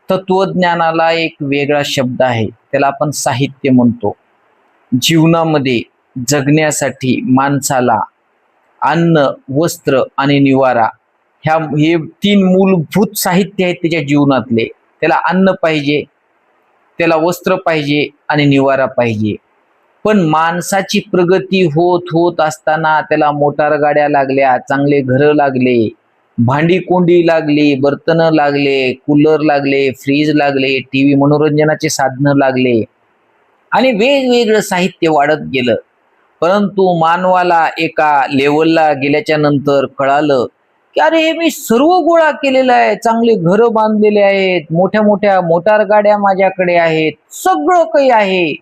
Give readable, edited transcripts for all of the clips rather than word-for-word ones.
तत्वज्ञानाला एक वेगळा शब्द आहे, त्याला आपण साहित्य म्हणतो. जीवनामध्ये जगण्यासाठी माणसाला अन्न, वस्त्र आणि निवारा हे तीन मूलभूत साहित्य आहेत त्याच्या जीवनातले. त्याला अन्न पाहिजे, त्याला वस्त्र पाहिजे आणि निवारा पाहिजे. पण माणसाची प्रगती होत होत असताना त्याला मोटार गाड्या लागल्या, चांगले घरं लागले, भांडी कोंडी लागली, बर्तन लागले, कूलर लागले, फ्रीज लागले, टीव्ही मनोरंजनाचे साधनं लागले आणि वेगवेगळं साहित्य वाढत गेलं. परंतु मानवाला एका लेवलला गेल्याच्या नंतर कळालं की अरे हे मी सर्व गोळा केलेलं आहे, चांगले घरं बांधलेले आहेत, मोठ्या मोठ्या मोटार गाड्या माझ्याकडे आहेत, सगळं काही आहे,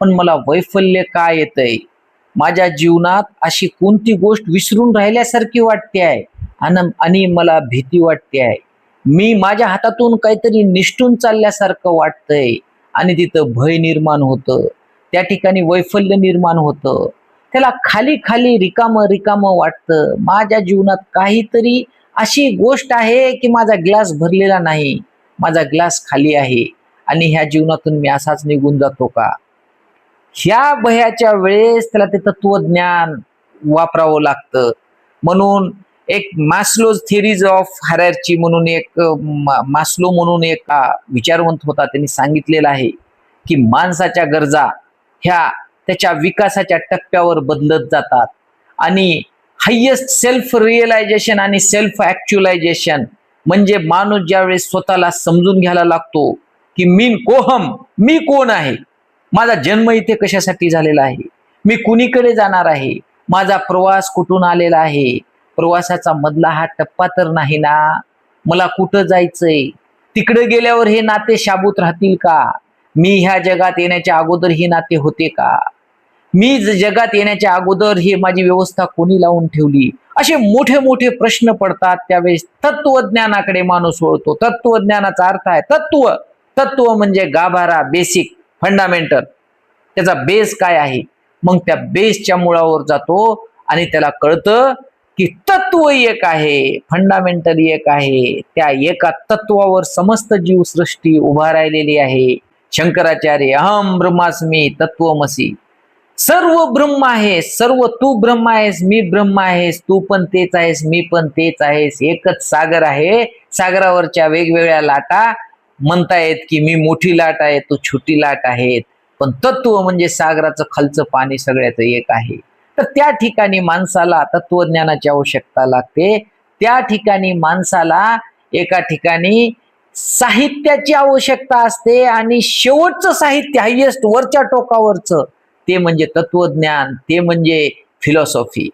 पण मला वैफल्य काय येतंय? माझ्या जीवनात अशी कोणती गोष्ट विसरून राहिल्यासारखी वाटते आहे आणि मला भीती वाटते आहे. मी माझ्या हातातून काहीतरी निष्ठून चालल्यासारखं वाटतंय आणि तिथं भय निर्माण होतं. त्या ठिकाणी वैफल्य निर्माण होतं. त्याला खाली खाली रिकामं रिकामं वाटतं. माझ्या जीवनात काहीतरी अशी गोष्ट आहे की माझा ग्लास भरलेला नाही, माझा ग्लास खाली आहे आणि ह्या जीवनातून मी असाच निघून जातो का? ह्या भयाच्या वेळेस त्याला ते तत्वज्ञान वापरावं लागतं. म्हणून एक मास्लोज थिअरीज ऑफ हायरार्ची म्हणून एक मास्लो म्हणून एक विचारवंत होता, त्यांनी सांगितलेलं आहे की माणसाच्या गरजा ह्या त्याच्या विकासाच्या टप्प्यावर बदलत जातात आणि हायेस्ट सेल्फ रिअलायझेशन आणि सेल्फ ऍक्च्युलायझेशन म्हणजे माणूस ज्यावेळेस स्वतःला समजून घ्यायला लागतो की मी कोण आहे, माझा जन्म इथे कशासाठी झालेला आहे, मी कुणीकडे जाणार आहे, माझा प्रवास कुठून आलेला आहे, प्रवासाचा मधला हा टप्पा तर नाही ना, मला कुठं जायचंय, तिकडे गेल्यावर हे नाते शाबूत राहतील का, मी ह्या जगात येण्याच्या अगोदर ही नाते होते का, मी जगात येण्याच्या अगोदर ही माझी व्यवस्था कोणी लावून ठेवली, असे मोठे मोठे प्रश्न पडतात. त्यावेळेस तत्वज्ञानाकडे माणूस वळतो. तत्वज्ञानाचा अर्थ आहे तत्व म्हणजे गाभारा, बेसिक, फंडामेंटल, त्याचा बेस काय आहे. मग त्या बेसच्या मुळावर जातो आणि त्याला कळतं की तत्व एक आहे, फंडामेंटल एक आहे. त्या एका तत्वावर समस्त जीवसृष्टी उभा राहिलेली आहे. शंकराचार्य अहम ब्रह्मास्मी तत्वमसी, सर्व ब्रह्म आहे, सर्व तू ब्रह्म आहेस, मी ब्रह्म आहेस, तू पण तेच आहेस, मी पण तेच आहेस, एकच सागर आहे. सागरावरच्या वेगवेगळ्या लाटा म्हणतायत की मी मोठी लाट आहे, तू छोटी लाट आहेत, पण तत्व म्हणजे सागराचं खालचं पाणी सगळ्याचं एक आहे. तर त्या ठिकाणी माणसाला तत्वज्ञानाची आवश्यकता लागते. त्या ठिकाणी माणसाला एका ठिकाणी साहित्याची आवश्यकता असते आणि शेवटचं साहित्य, हायेस्ट, वरच्या टोकावरचं, ते म्हणजे तत्वज्ञान, ते म्हणजे फिलॉसॉफी.